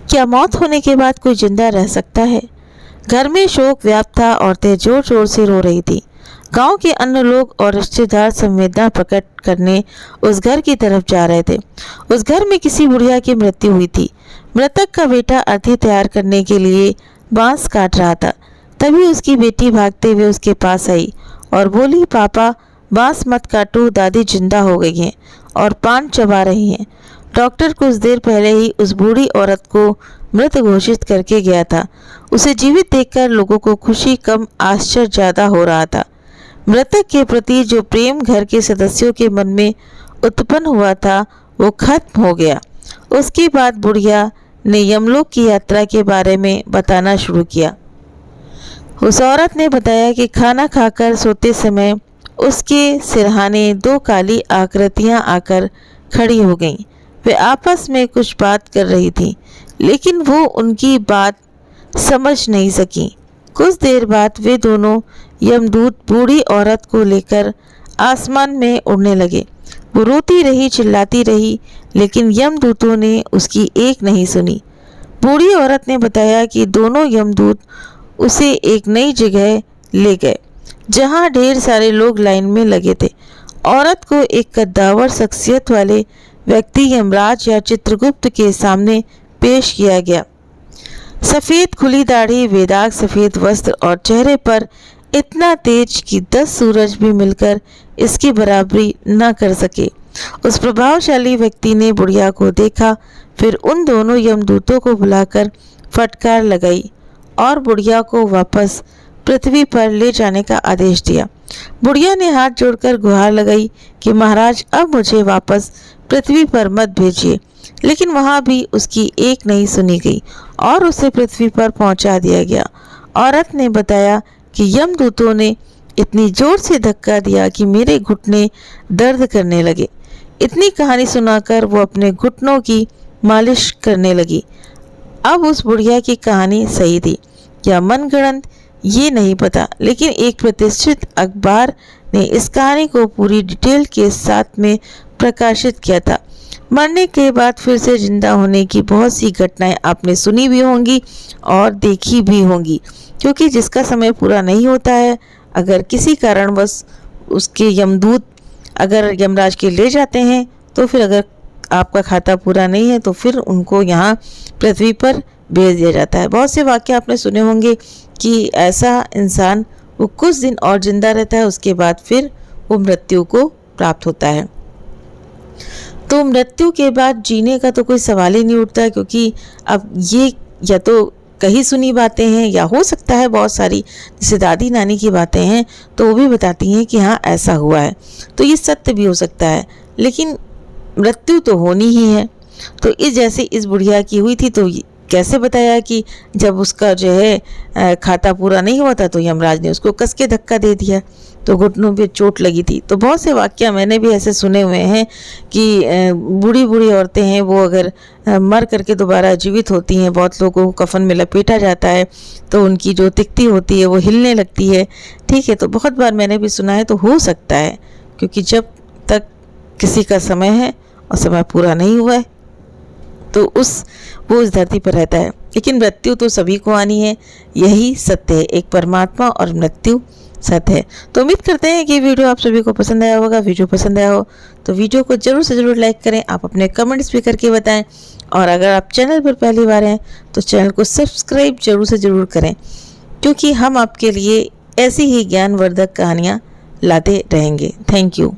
क्या मौत होने के बाद कोई जिंदा रह सकता है? घर में शोक व्याप्त था। औरतें जोर जोर से रो रही थी। गांव के अन्य लोग और रिश्तेदार संवेदना प्रकट करने उस घर की तरफ जा रहे थे। उस घर में किसी बुढ़िया की मृत्यु हुई थी। मृतक का बेटा अर्थी तैयार करने के लिए बांस काट रहा था। तभी उसकी बेटी भागते हुए उसके पास आई और बोली, पापा बांस मत काटो, दादी जिंदा हो गई हैं और पान चबा रही हैं। डॉक्टर कुछ देर पहले ही उस बूढ़ी औरत को मृत घोषित करके गया था। उसे जीवित देखकर लोगों को खुशी कम आश्चर्य ज्यादा हो रहा था। मृतक के प्रति जो प्रेम घर के सदस्यों के मन में उत्पन्न हुआ था वो खत्म हो गया। उसके बाद बुढ़िया ने यमलोक की यात्रा के बारे में बताना शुरू किया। उस औरत ने बताया कि खाना खाकर सोते समय उसके सिरहाने दो काली आकृतियां आकर खड़ी हो गईं। वे आपस में कुछ बात कर रही थीं, लेकिन वो उनकी बात समझ नहीं सकी। कुछ देर बाद वे दोनों यमदूत बूढ़ी औरत को लेकर आसमान में उड़ने लगे। वो रोती रही, चिल्लाती रही, लेकिन यमदूतों ने उसकी एक नहीं सुनी। बूढ़ी औरत ने बताया कि दोनों यमदूत उसे एक नई जगह ले गए जहां ढेर सारे लोग लाइन में लगे थे। औरत को एक कद्दावर शख्सियत वाले व्यक्ति यमराज या चित्रगुप्त के सामने पेश किया गया। सफ़ेद खुली दाढ़ी, बेदाग सफ़ेद वस्त्र और चेहरे पर इतना तेज कि 10 सूरज भी मिलकर इसकी बराबरी न कर सके। उस प्रभावशाली व्यक्ति ने बुढ़िया को देखा, फिर उन दोनों यमदूतों को बुलाकर फटकार लगाई और बुढ़िया को वापस पृथ्वी पर ले जाने का आदेश दिया। बुढ़िया ने हाथ जोड़कर गुहार लगाई कि महाराज अब मुझे वापस पृथ्वी पर मत भेजिए, लेकिन वहां भी उसकी एक नहीं सुनी गई और उसे पृथ्वी पर पहुंचा दिया गया। औरत ने बताया कि यमदूतों ने इतनी जोर से धक्का दिया कि मेरे घुटने दर्द करने लगे। इतनी कहानी सुनाकर वो अपने घुटनों की मालिश करने लगी। अब उस बुढ़िया की कहानी सही थी या मनगढ़ंत ये नहीं पता, लेकिन एक प्रतिष्ठित अखबार ने इस कहानी को पूरी डिटेल के साथ में प्रकाशित किया था। मरने के बाद फिर से जिंदा होने की बहुत सी घटनाएं आपने सुनी भी होंगी और देखी भी होंगी, क्योंकि जिसका समय पूरा नहीं होता है, अगर किसी कारणवश उसके यमदूत अगर यमराज के ले जाते हैं, तो फिर अगर आपका खाता पूरा नहीं है तो फिर उनको यहाँ पृथ्वी पर भेज दिया जाता है। बहुत से वाक्य आपने सुने होंगे कि ऐसा इंसान वो कुछ दिन और जिंदा रहता है, उसके बाद फिर वो मृत्यु को प्राप्त होता है। तो मृत्यु के बाद जीने का तो कोई सवाल ही नहीं उठता, क्योंकि अब ये या तो कहीं सुनी बातें हैं या हो सकता है बहुत सारी जैसे दादी नानी की बातें हैं तो वो भी बताती हैं कि हाँ ऐसा हुआ है, तो ये सत्य भी हो सकता है, लेकिन मृत्यु तो होनी ही है। तो इस जैसे इस बुढ़िया की हुई थी, तो कैसे बताया कि जब उसका जो है खाता पूरा नहीं हुआ था तो यमराज ने उसको कस के धक्का दे दिया, तो घुटनों पे चोट लगी थी। तो बहुत से वाक्य मैंने भी ऐसे सुने हुए हैं कि बूढ़ी बूढ़ी औरतें हैं वो अगर मर करके दोबारा जीवित होती हैं, बहुत लोगों को कफन में लपेटा जाता है तो उनकी जो तिकती होती है वो हिलने लगती है। ठीक है, तो बहुत बार मैंने भी सुना है, तो हो सकता है, क्योंकि जब तक किसी का समय है और समय पूरा नहीं हुआ है तो वो इस धरती पर रहता है। लेकिन मृत्यु तो सभी को आनी है, यही सत्य है, एक परमात्मा और मृत्यु सत्य है। तो उम्मीद करते हैं कि वीडियो आप सभी को पसंद आया होगा। वीडियो पसंद आया हो तो वीडियो को जरूर से जरूर लाइक करें, आप अपने कमेंट्स भी करके बताएं, और अगर आप चैनल पर पहली बार हैं तो चैनल को सब्सक्राइब जरूर से जरूर करें, क्योंकि हम आपके लिए ऐसी ही ज्ञानवर्धक कहानियाँ लाते रहेंगे। Thank you.